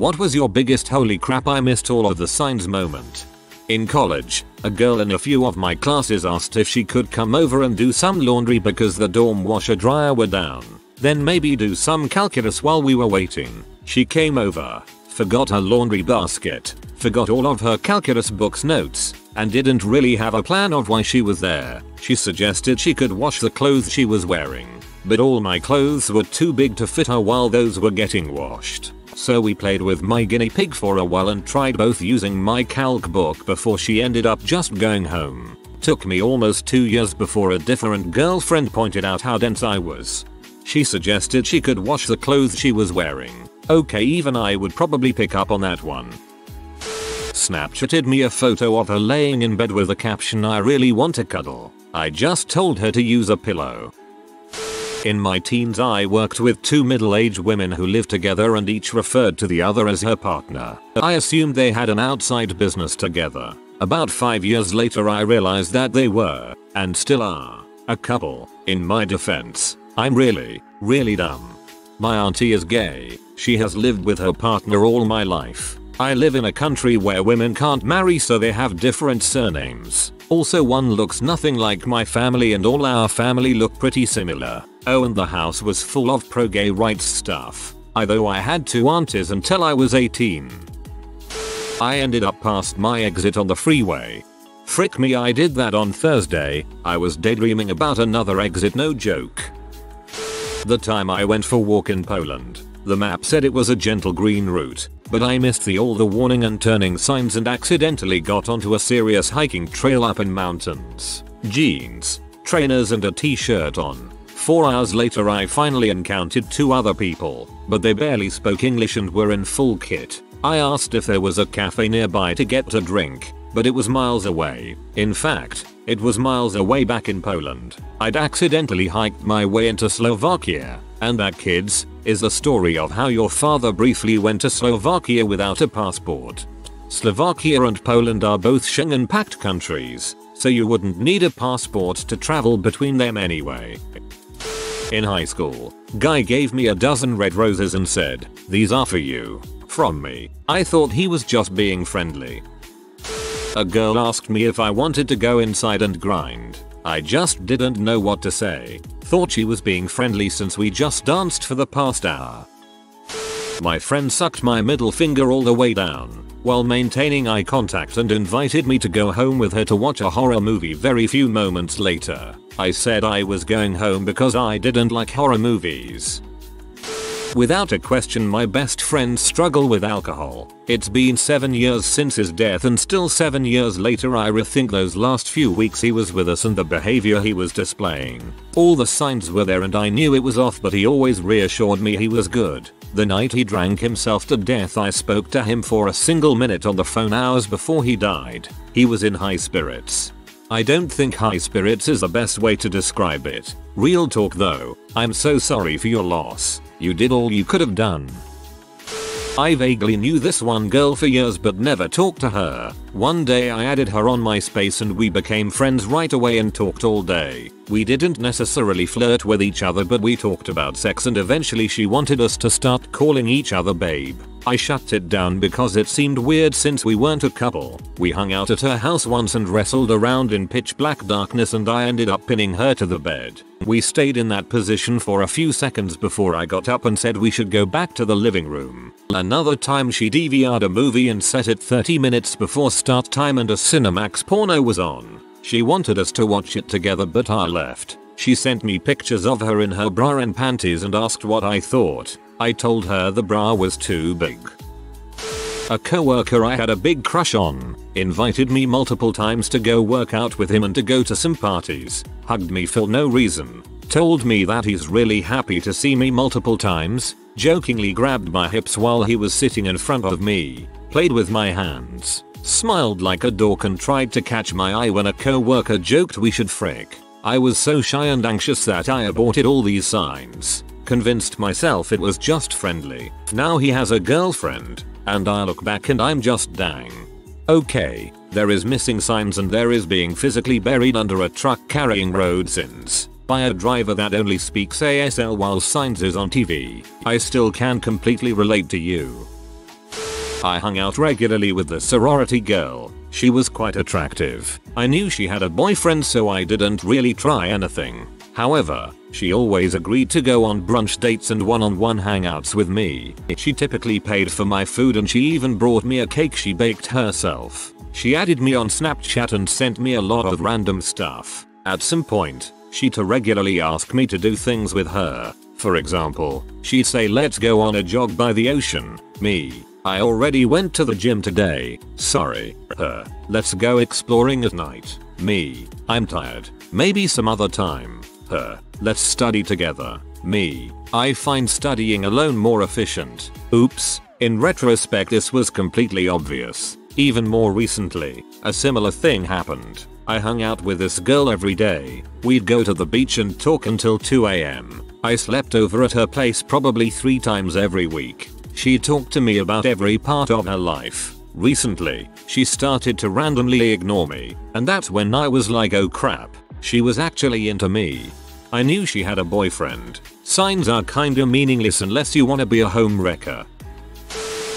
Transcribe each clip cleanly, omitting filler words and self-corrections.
What was your biggest holy crap I missed all of the signs moment? In college, a girl in a few of my classes asked if she could come over and do some laundry because the dorm washer dryer were down. Then maybe do some calculus while we were waiting. She came over, forgot her laundry basket, forgot all of her calculus book's notes, and didn't really have a plan of why she was there. She suggested she could wash the clothes she was wearing, but all my clothes were too big to fit her while those were getting washed. So we played with my guinea pig for a while and tried both using my calc book before she ended up just going home. Took me almost 2 years before a different girlfriend pointed out how dense I was. She suggested she could wash the clothes she was wearing. Okay, even I would probably pick up on that one. Snapchatted me a photo of her laying in bed with the caption, "I really want to cuddle. I just told her to use a pillow." In my teens I worked with two middle-aged women who lived together and each referred to the other as her partner. I assumed they had an outside business together. About 5 years later I realized that they were, and still are, a couple. In my defense, I'm really dumb. My auntie is gay. She has lived with her partner all my life. I live in a country where women can't marry, so they have different surnames. Also, one looks nothing like my family and all our family look pretty similar. Oh, and the house was full of pro-gay rights stuff. Though I had two aunties until I was 18. I ended up past my exit on the freeway. Frick me, I did that on Thursday. I was daydreaming about another exit, no joke. The time I went for a walk in Poland. The map said it was a gentle green route, but I missed all the warning and turning signs and accidentally got onto a serious hiking trail up in mountains. Jeans, trainers and a t-shirt on. 4 hours later I finally encountered two other people, but they barely spoke English and were in full kit. I asked if there was a cafe nearby to get a drink, but it was miles away. In fact, it was miles away back in Poland. I'd accidentally hiked my way into Slovakia. And that, kids, is the story of how your father briefly went to Slovakia without a passport. Slovakia and Poland are both Schengen-pact countries, so you wouldn't need a passport to travel between them anyway. In high school, guy gave me a dozen red roses and said, "These are for you, from me." I thought he was just being friendly. A girl asked me if I wanted to go inside and grind. I just didn't know what to say. Thought she was being friendly since we just danced for the past hour. My friend sucked my middle finger all the way down while maintaining eye contact and invited me to go home with her to watch a horror movie. Very few moments later, I said I was going home because I didn't like horror movies. Without a question, my best friend's struggle with alcohol. It's been 7 years since his death and still 7 years later I rethink those last few weeks he was with us and the behavior he was displaying. All the signs were there and I knew it was off, but he always reassured me he was good. The night he drank himself to death I spoke to him for a single minute on the phone hours before he died. He was in high spirits. I don't think high spirits is the best way to describe it. Real talk though, I'm so sorry for your loss. You did all you could have done. I vaguely knew this one girl for years but never talked to her. One day I added her on MySpace and we became friends right away and talked all day. We didn't necessarily flirt with each other, but we talked about sex and eventually she wanted us to start calling each other babe. I shut it down because it seemed weird since we weren't a couple. We hung out at her house once and wrestled around in pitch black darkness and I ended up pinning her to the bed. We stayed in that position for a few seconds before I got up and said we should go back to the living room. Another time she DVR'd a movie and set it 30 minutes before start time and a Cinemax porno was on. She wanted us to watch it together but I left. She sent me pictures of her in her bra and panties and asked what I thought. I told her the bra was too big. A coworker I had a big crush on invited me multiple times to go work out with him and to go to some parties, hugged me for no reason, told me that he's really happy to see me multiple times, jokingly grabbed my hips while he was sitting in front of me, played with my hands, smiled like a dork and tried to catch my eye when a coworker joked we should frick. I was so shy and anxious that I aborted all these signs. Convinced myself it was just friendly. Now he has a girlfriend, and I look back and I'm just dang. Okay, there is missing signs and there is being physically buried under a truck carrying road signs by a driver that only speaks ASL while signs is on TV. I still can't completely relate to you. I hung out regularly with the sorority girl. She was quite attractive. I knew she had a boyfriend, so I didn't really try anything. However, she always agreed to go on brunch dates and one-on-one hangouts with me. She typically paid for my food, and she even brought me a cake she baked herself. She added me on Snapchat and sent me a lot of random stuff. At some point, she'd regularly ask me to do things with her. For example, she'd say, "Let's go on a jog by the ocean." Me: "I already went to the gym today, sorry." Her: "Let's go exploring at night." Me: "I'm tired, maybe some other time." Her: "Let's study together." Me: "I find studying alone more efficient." Oops, in retrospect this was completely obvious. Even more recently, a similar thing happened. I hung out with this girl every day. We'd go to the beach and talk until 2 AM. I slept over at her place probably 3 times every week. She talked to me about every part of her life. Recently, she started to randomly ignore me, and that's when I was like, oh crap, she was actually into me. I knew she had a boyfriend. Signs are kinda meaningless unless you wanna be a home wrecker.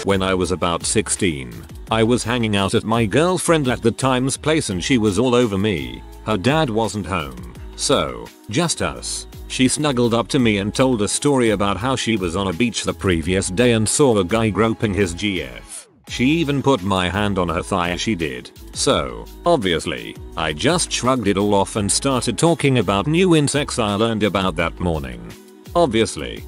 When I was about 16, I was hanging out at my girlfriend at the time's place and she was all over me. Her dad wasn't home, so just us. She snuggled up to me and told a story about how she was on a beach the previous day and saw a guy groping his GF. She even put my hand on her thigh as she did. So, obviously, I just shrugged it all off and started talking about new insects I learned about that morning. Obviously.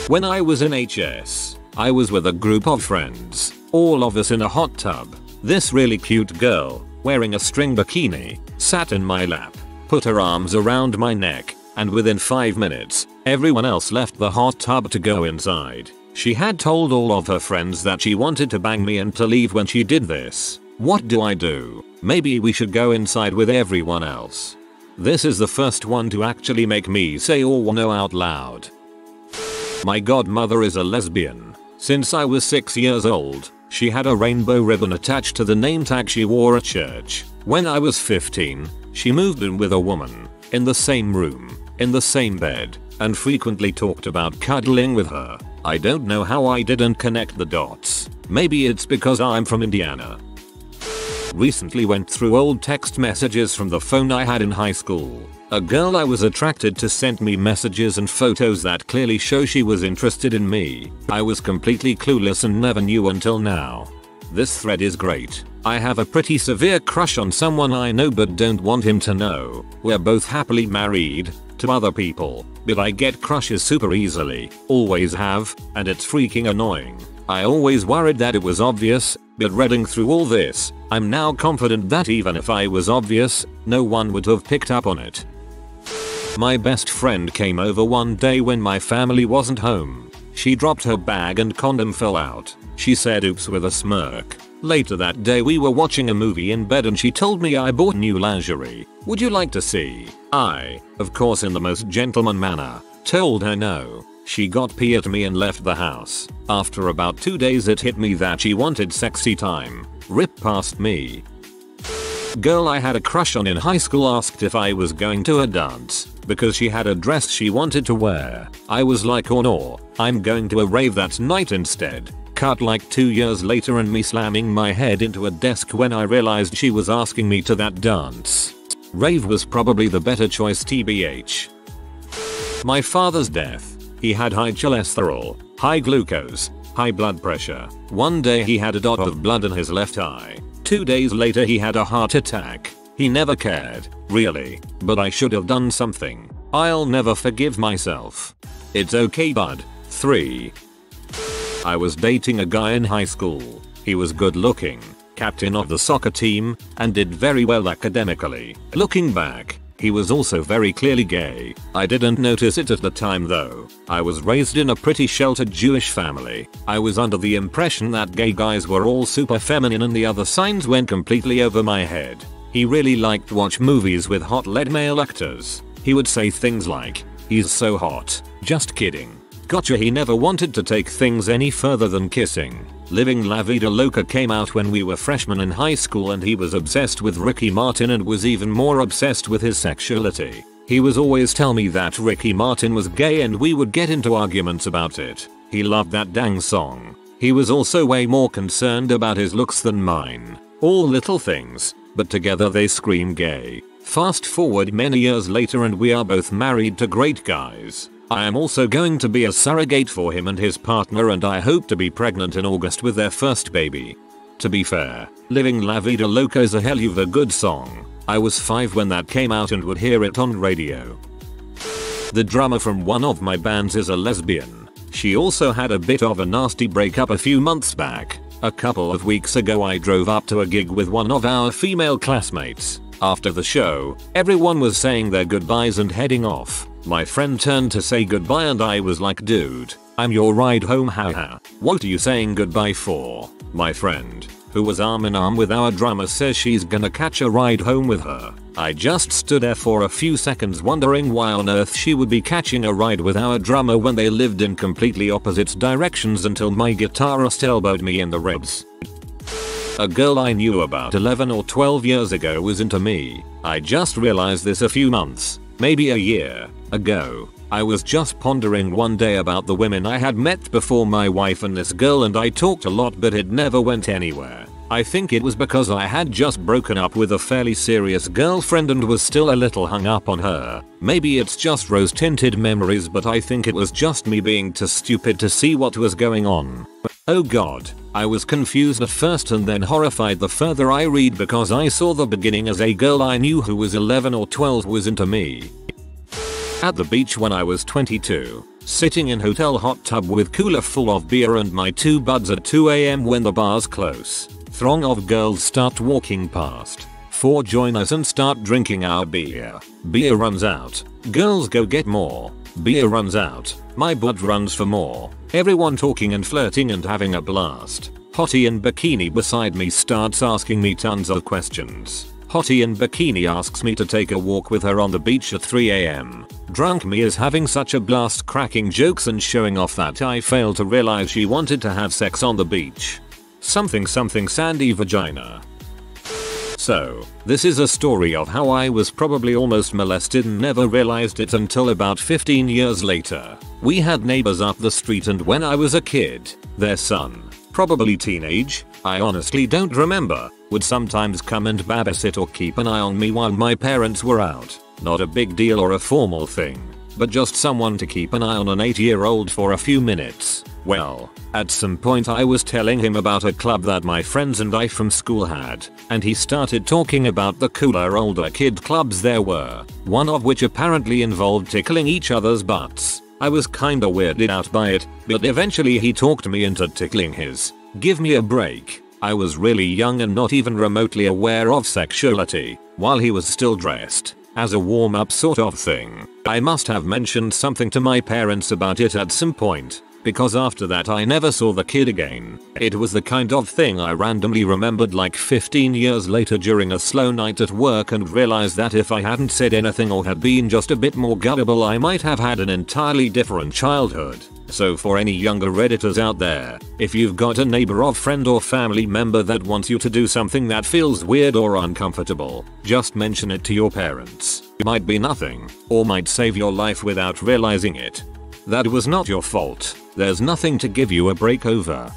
When I was in HS, I was with a group of friends, all of us in a hot tub. This really cute girl, wearing a string bikini, sat in my lap, put her arms around my neck, and within 5 minutes, everyone else left the hot tub to go inside. She had told all of her friends that she wanted to bang me and to leave when she did this. What do I do? Maybe we should go inside with everyone else. This is the first one to actually make me say or no out loud. My godmother is a lesbian. Since I was 6 years old, she had a rainbow ribbon attached to the name tag she wore at church. When I was 15, she moved in with a woman, in the same room, in the same bed, and frequently talked about cuddling with her. I don't know how I didn't connect the dots. Maybe it's because I'm from Indiana. Recently went through old text messages from the phone I had in high school. A girl I was attracted to sent me messages and photos that clearly show she was interested in me. I was completely clueless and never knew until now. This thread is great. I have a pretty severe crush on someone I know but don't want him to know. We're both happily married to other people, but I get crushes super easily, always have, and it's freaking annoying. I always worried that it was obvious, but reading through all this, I'm now confident that even if I was obvious, no one would have picked up on it. My best friend came over one day when my family wasn't home. She dropped her bag and condom fell out. She said oops with a smirk. Later that day we were watching a movie in bed and she told me I bought new lingerie. Would you like to see? I, of course in the most gentleman manner, told her no. She got pee at me and left the house. After about 2 days it hit me that she wanted sexy time. Rip past me. Girl I had a crush on in high school asked if I was going to a dance because she had a dress she wanted to wear. I was like, oh no, I'm going to a rave that night instead. Cut like 2 years later and me slamming my head into a desk when I realized she was asking me to that dance. Rave was probably the better choice tbh. My father's death. He had high cholesterol, high glucose, high blood pressure. One day he had a dot of blood in his left eye. 2 days later he had a heart attack. He never cared, really, but I should have done something. I'll never forgive myself. It's okay bud. 3. I was dating a guy in high school. He was good looking, captain of the soccer team, and did very well academically. Looking back, he was also very clearly gay. I didn't notice it at the time though. I was raised in a pretty sheltered Jewish family. I was under the impression that gay guys were all super feminine and the other signs went completely over my head. He really liked to watch movies with hot lead male actors. He would say things like, "He's so hot." Just kidding. Gotcha. He never wanted to take things any further than kissing. Living La Vida Loca came out when we were freshmen in high school and he was obsessed with Ricky Martin and was even more obsessed with his sexuality. He was always tell me that Ricky Martin was gay and we would get into arguments about it. He loved that dang song. He was also way more concerned about his looks than mine. All little things, but together they scream gay. Fast forward many years later and we are both married to great guys. I am also going to be a surrogate for him and his partner, and I hope to be pregnant in August with their first baby. To be fair, Living La Vida Loca is a hell of a good song. I was 5 when that came out and would hear it on radio. The drummer from one of my bands is a lesbian. She also had a bit of a nasty breakup a few months back. A couple of weeks ago I drove up to a gig with one of our female classmates. After the show, everyone was saying their goodbyes and heading off. My friend turned to say goodbye and I was like, dude, I'm your ride home, haha. What are you saying goodbye for? My friend, who was arm in arm with our drummer, says she's gonna catch a ride home with her. I just stood there for a few seconds wondering why on earth she would be catching a ride with our drummer when they lived in completely opposite directions, until my guitarist elbowed me in the ribs. A girl I knew about 11 or 12 years ago was into me. I just realized this a few months, maybe a year, ago. I was just pondering one day about the women I had met before my wife and this girl, and I talked a lot but it never went anywhere. I think it was because I had just broken up with a fairly serious girlfriend and was still a little hung up on her. Maybe it's just rose-tinted memories, but I think it was just me being too stupid to see what was going on. Oh god. I was confused at first and then horrified the further I read, because I saw the beginning as a girl I knew who was 11 or 12 was into me. At the beach when I was 22, sitting in hotel hot tub with cooler full of beer and my 2 buds at 2 AM when the bar's close. Throng of girls start walking past. 4 join us and start drinking our beer. Beer runs out. Girls go get more. Beer runs out. My bud runs for more. Everyone talking and flirting and having a blast. Hottie in bikini beside me starts asking me tons of questions. Hottie in bikini asks me to take a walk with her on the beach at 3 AM. Drunk me is having such a blast cracking jokes and showing off that I fail to realize she wanted to have sex on the beach. Something sandy vagina. So, this is a story of how I was probably almost molested and never realized it until about 15 years later. We had neighbors up the street, and when I was a kid, their son, probably teenage, I honestly don't remember, would sometimes come and babysit or keep an eye on me while my parents were out. Not a big deal or a formal thing, but just someone to keep an eye on an 8-year-old for a few minutes. Well, at some point I was telling him about a club that my friends and I from school had, and he started talking about the cooler older kid clubs there were, one of which apparently involved tickling each other's butts. I was kinda weirded out by it, but eventually he talked me into tickling his. Give me a break. I was really young and not even remotely aware of sexuality, while he was still dressed, as a warm-up sort of thing. I must have mentioned something to my parents about it at some point, because after that I never saw the kid again. It was the kind of thing I randomly remembered like 15 years later during a slow night at work, and realized that if I hadn't said anything or had been just a bit more gullible, I might have had an entirely different childhood. So for any younger Redditors out there, if you've got a neighbor or friend or family member that wants you to do something that feels weird or uncomfortable, just mention it to your parents. It might be nothing, or might save your life without realizing it. That was not your fault. There's nothing to give you a break over.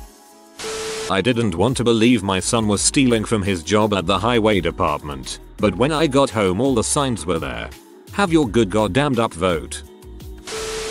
I didn't want to believe my son was stealing from his job at the highway department, but when I got home all the signs were there. Have your good goddamned upvote.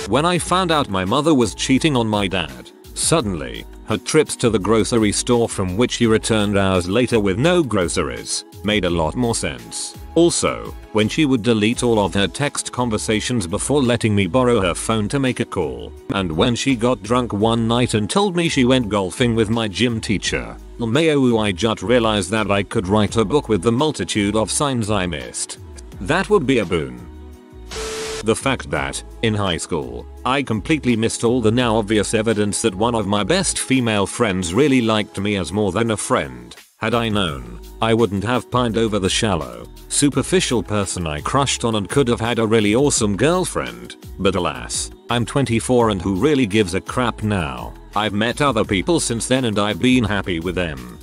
When I found out my mother was cheating on my dad, suddenly, her trips to the grocery store from which she returned hours later with no groceries, made a lot more sense. Also, when she would delete all of her text conversations before letting me borrow her phone to make a call, and when she got drunk one night and told me she went golfing with my gym teacher, LMAO, I just realized that I could write a book with the multitude of signs I missed. That would be a boon. The fact that, in high school, I completely missed all the now obvious evidence that one of my best female friends really liked me as more than a friend. Had I known, I wouldn't have pined over the shallow, superficial person I crushed on and could have had a really awesome girlfriend. But alas, I'm 24 and who really gives a crap now? I've met other people since then and I've been happy with them.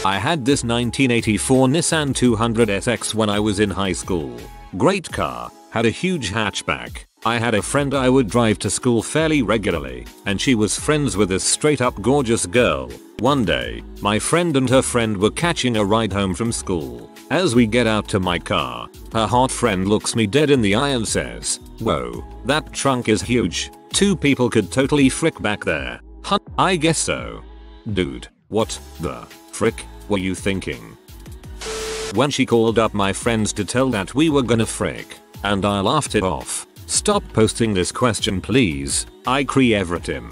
I had this 1984 Nissan 200 SX when I was in high school. Great car, Had a huge hatchback. I had a friend I would drive to school fairly regularly, and she was friends with this straight up gorgeous girl. One day, my friend and her friend were catching a ride home from school. As we get out to my car, her hot friend looks me dead in the eye and says, "Whoa, that trunk is huge. 2 people could totally frick back there." I guess so. Dude, what the frick were you thinking? When she called up my friends to tell that we were gonna frick, and I laughed it off. Stop posting this question please. I Everett him.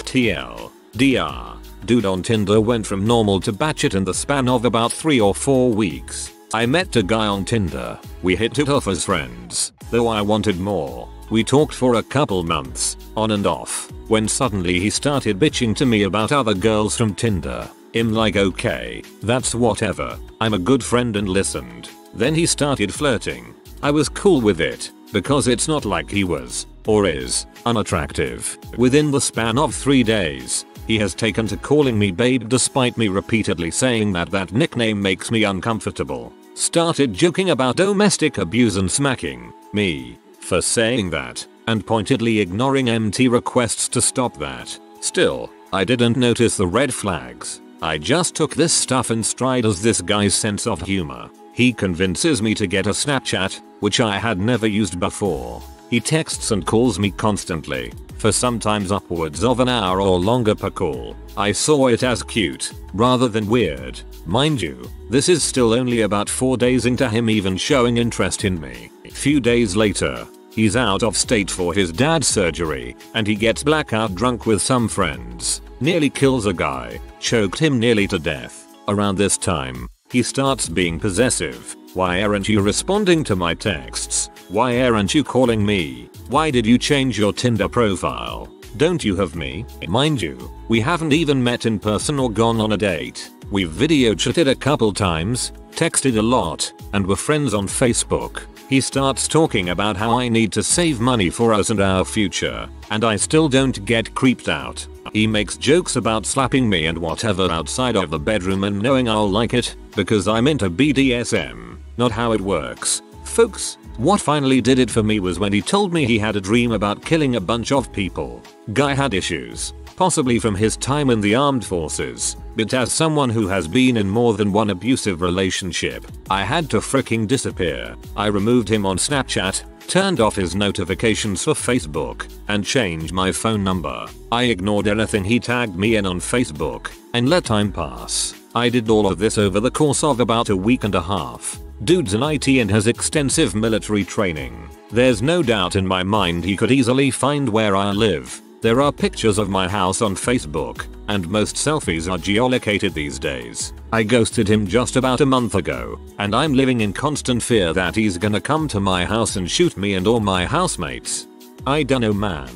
TL. DR. Dude on Tinder went from normal to batshit in the span of about 3 or 4 weeks. I met a guy on Tinder. We hit it off as friends, though I wanted more. We talked for a couple months, on and off, when suddenly he started bitching to me about other girls from Tinder. I'm like, okay, that's whatever. I'm a good friend and listened. Then he started flirting. I was cool with it, because it's not like he was, or is, unattractive. Within the span of 3 days, he has taken to calling me babe despite me repeatedly saying that nickname makes me uncomfortable. Started joking about domestic abuse and smacking me for saying that, and pointedly ignoring empty requests to stop that. Still, I didn't notice the red flags. I just took this stuff in stride as this guy's sense of humor. He convinces me to get a Snapchat, which I had never used before. He texts and calls me constantly, for sometimes upwards of an hour or longer per call. I saw it as cute, rather than weird. Mind you, this is still only about 4 days into him even showing interest in me. Few days later, he's out of state for his dad's surgery, and he gets blackout drunk with some friends. Nearly kills a guy, choked him nearly to death. Around this time, he starts being possessive. Why aren't you responding to my texts? Why aren't you calling me? Why did you change your Tinder profile? Don't you have me? Mind you, we haven't even met in person or gone on a date. We've video chatted a couple times, texted a lot, and were friends on Facebook. He starts talking about how I need to save money for us and our future, and I still don't get creeped out. He makes jokes about slapping me and whatever outside of the bedroom and knowing I'll like it, because I'm into BDSM. Not how it works, folks. What finally did it for me was when he told me he had a dream about killing a bunch of people. Guy had issues, possibly from his time in the armed forces, but as someone who has been in more than one abusive relationship, I had to fricking disappear. I removed him on Snapchat, turned off his notifications for Facebook, and changed my phone number. I ignored anything he tagged me in on Facebook, and let time pass. I did all of this over the course of about a week and a half. Dude's in IT and has extensive military training. There's no doubt in my mind he could easily find where I live. There are pictures of my house on Facebook, and most selfies are geolocated these days. I ghosted him just about a month ago, and I'm living in constant fear that he's gonna come to my house and shoot me and all my housemates. I dunno man.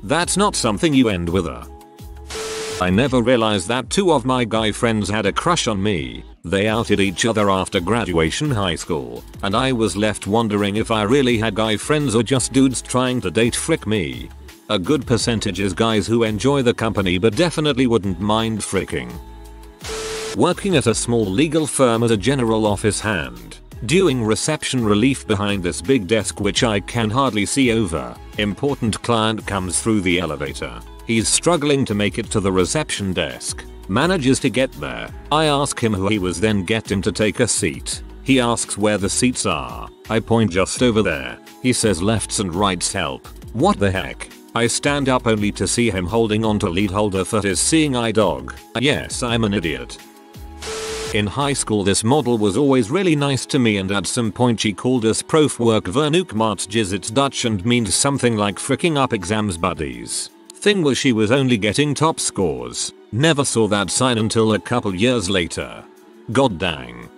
That's not something you end with a. I never realized that 2 of my guy friends had a crush on me. They outed each other after graduation high school, and I was left wondering if I really had guy friends or just dudes trying to date frick me. A good percentage is guys who enjoy the company but definitely wouldn't mind fricking. Working at a small legal firm as a general office hand. Doing reception relief behind this big desk which I can hardly see over. Important client comes through the elevator. He's struggling to make it to the reception desk. Manages to get there. I ask him who he was, then get him to take a seat. He asks where the seats are. I point just over there. He says lefts and rights help. What the heck? I stand up only to see him holding onto lead holder for his seeing eye dog. Yes, I'm an idiot. In high school this model was always really nice to me, and at some point she called us prof work vernoek maatjes. It's Dutch and means something like fricking up exams buddies. Thing was she was only getting top scores. Never saw that sign until a couple years later. God dang.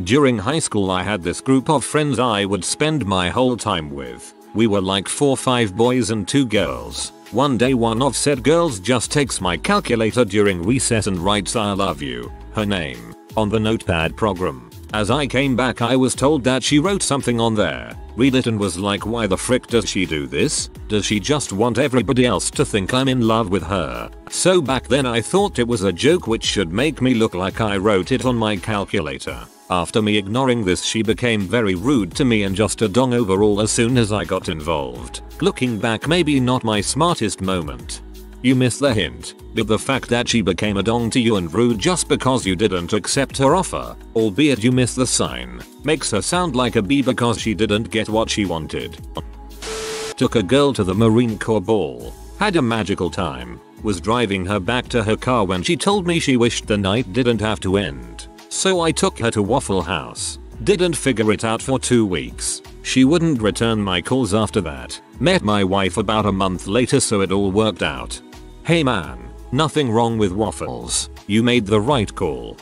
During high school I had this group of friends I would spend my whole time with. We were like 4-5 boys and 2 girls. One day one of said girls just takes my calculator during recess and writes "I love you," her name, on the notepad program. As I came back I was told that she wrote something on there, read it and was like, why the frick does she do this? Does she just want everybody else to think I'm in love with her? So back then I thought it was a joke which should make me look like I wrote it on my calculator. After me ignoring this she became very rude to me and just a dong overall as soon as I got involved. Looking back, maybe not my smartest moment. You missed the hint, but the fact that she became a dong to you and rude just because you didn't accept her offer, albeit you missed the sign, makes her sound like a bee because she didn't get what she wanted. Took a girl to the Marine Corps ball, had a magical time, was driving her back to her car when she told me she wished the night didn't have to end. So I took her to Waffle House, didn't figure it out for 2 weeks. She wouldn't return my calls after that. Met my wife about a month later so it all worked out. Hey man, nothing wrong with waffles. You made the right call.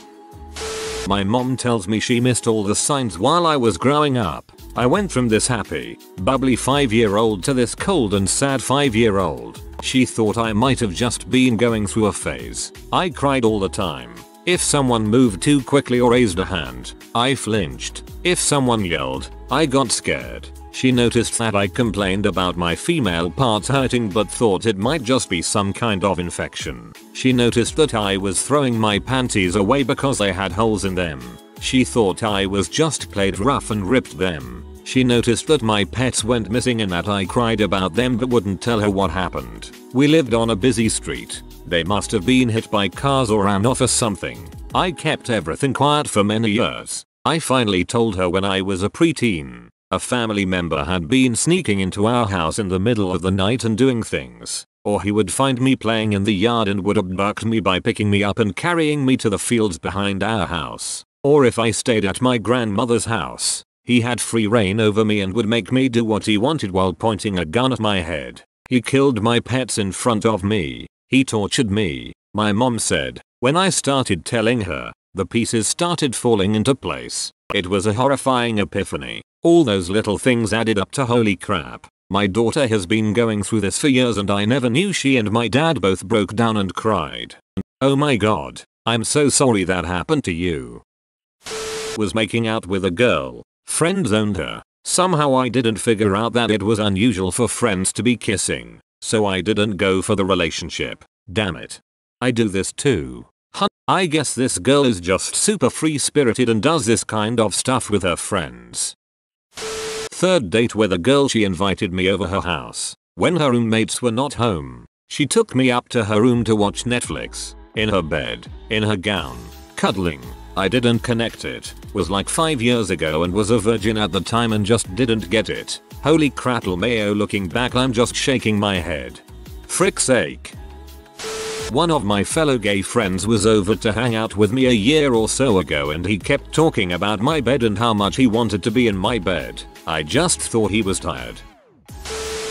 My mom tells me she missed all the signs while I was growing up. I went from this happy, bubbly 5-year-old to this cold and sad 5-year-old. She thought I might have just been going through a phase. I cried all the time. If someone moved too quickly or raised a hand, I flinched. If someone yelled, I got scared. She noticed that I complained about my female parts hurting but thought it might just be some kind of infection. She noticed that I was throwing my panties away because they had holes in them. She thought I was just played rough and ripped them. She noticed that my pets went missing and that I cried about them but wouldn't tell her what happened. We lived on a busy street. They must have been hit by cars or ran off or something. I kept everything quiet for many years. I finally told her when I was a preteen. A family member had been sneaking into our house in the middle of the night and doing things. Or he would find me playing in the yard and would abduct me by picking me up and carrying me to the fields behind our house. Or if I stayed at my grandmother's house, he had free reign over me and would make me do what he wanted while pointing a gun at my head. He killed my pets in front of me. He tortured me. My mom said, when I started telling her, the pieces started falling into place. It was a horrifying epiphany. All those little things added up to holy crap. My daughter has been going through this for years and I never knew she and my dad both broke down and cried. Oh my god, I'm so sorry that happened to you. Was making out with a girl. Friend zoned her. Somehow I didn't figure out that it was unusual for friends to be kissing. So I didn't go for the relationship. Damn it. I do this too. I guess this girl is just super free spirited and does this kind of stuff with her friends. Third date with a girl. She invited me over her house. When her roommates were not home, she took me up to her room to watch Netflix. In her bed, in her gown, cuddling. I didn't connect it. Was like 5 years ago and was a virgin at the time and just didn't get it. Holy crackle mayo, looking back I'm just shaking my head. Frick's sake. One of my fellow gay friends was over to hang out with me a year or so ago and he kept talking about my bed and how much he wanted to be in my bed. I just thought he was tired.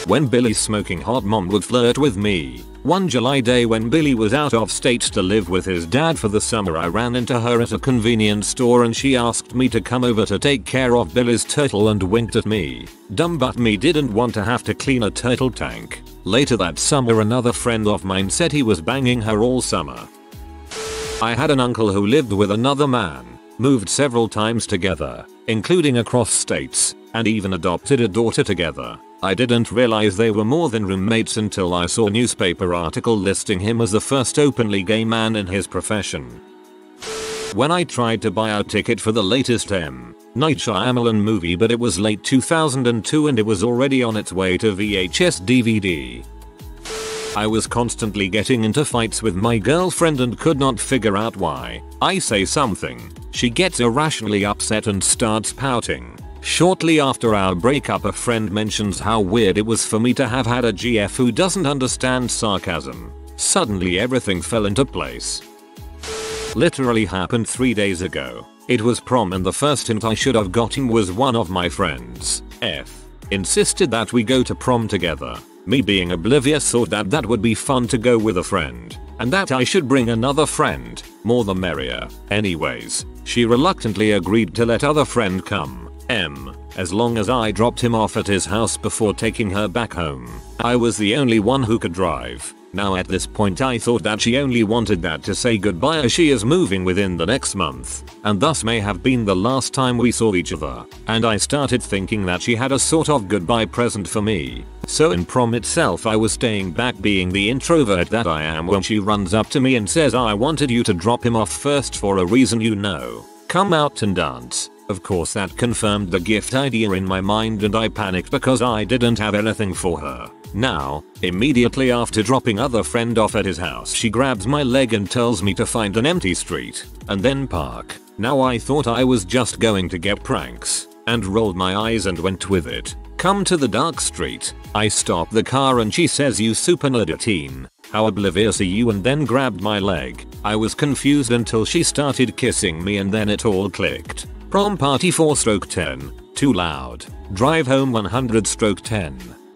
When Billy's smoking hot mom would flirt with me. One July day when Billy was out of state to live with his dad for the summer, I ran into her at a convenience store and she asked me to come over to take care of Billy's turtle and winked at me. Dumb but me didn't want to have to clean a turtle tank. Later that summer another friend of mine said he was banging her all summer. I had an uncle who lived with another man, moved several times together, including across states, and even adopted a daughter together. I didn't realize they were more than roommates until I saw a newspaper article listing him as the first openly gay man in his profession. When I tried to buy a ticket for the latest M. Night Shyamalan movie, but it was late 2002 and it was already on its way to VHS DVD. I was constantly getting into fights with my girlfriend and could not figure out why. I say something, she gets irrationally upset and starts pouting. Shortly after our breakup, a friend mentions how weird it was for me to have had a GF who doesn't understand sarcasm. Suddenly everything fell into place. Literally happened 3 days ago. It was prom and the first hint I should have gotten was one of my friends, F, insisted that we go to prom together. Me being oblivious thought that that would be fun to go with a friend, and that I should bring another friend, more the merrier. Anyways, she reluctantly agreed to let other friend come, M, as long as I dropped him off at his house before taking her back home. I was the only one who could drive. Now at this point I thought that she only wanted that to say goodbye as she is moving within the next month, and thus may have been the last time we saw each other, and I started thinking that she had a sort of goodbye present for me. So in prom itself I was staying back being the introvert that I am when she runs up to me and says, "I wanted you to drop him off first for a reason you know. Come out and dance." Of course that confirmed the gift idea in my mind and I panicked because I didn't have anything for her. Now, immediately after dropping other friend off at his house she grabs my leg and tells me to find an empty street and then park. Now I thought I was just going to get pranks and rolled my eyes and went with it. Come to the dark street. I stop the car and she says, "You super nerdy teen. How oblivious are you?" and then grabbed my leg. I was confused until she started kissing me and then it all clicked. Prom party 4/10. Too loud. Drive home 100/10.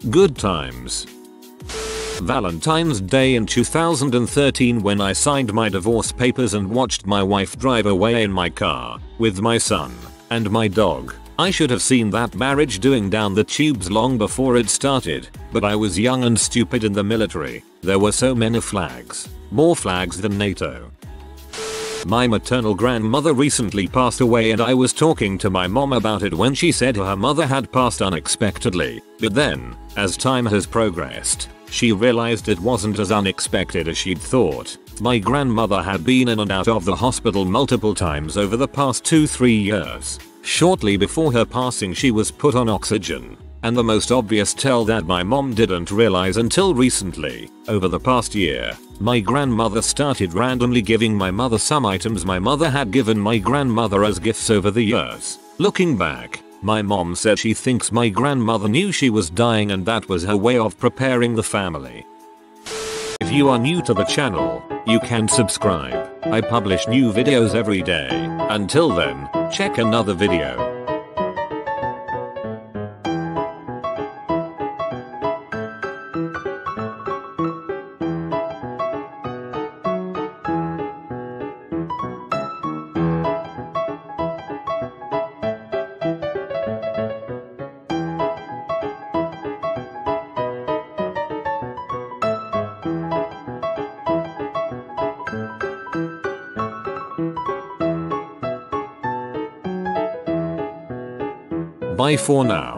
Good times. Valentine's Day in 2013 when I signed my divorce papers and watched my wife drive away in my car with my son and my dog. I should have seen that marriage doing down the tubes long before it started, but I was young and stupid in the military. There were so many flags. More flags than NATO. My maternal grandmother recently passed away and I was talking to my mom about it when she said her mother had passed unexpectedly, but then, as time has progressed, she realized it wasn't as unexpected as she'd thought. My grandmother had been in and out of the hospital multiple times over the past 2-3 years. Shortly before her passing she was put on oxygen. And the most obvious tell that my mom didn't realize until recently, over the past year, my grandmother started randomly giving my mother some items my mother had given my grandmother as gifts over the years. Looking back, my mom said she thinks my grandmother knew she was dying and that was her way of preparing the family. If you are new to the channel, you can subscribe. I publish new videos every day. Until then, check another video. Bye for now.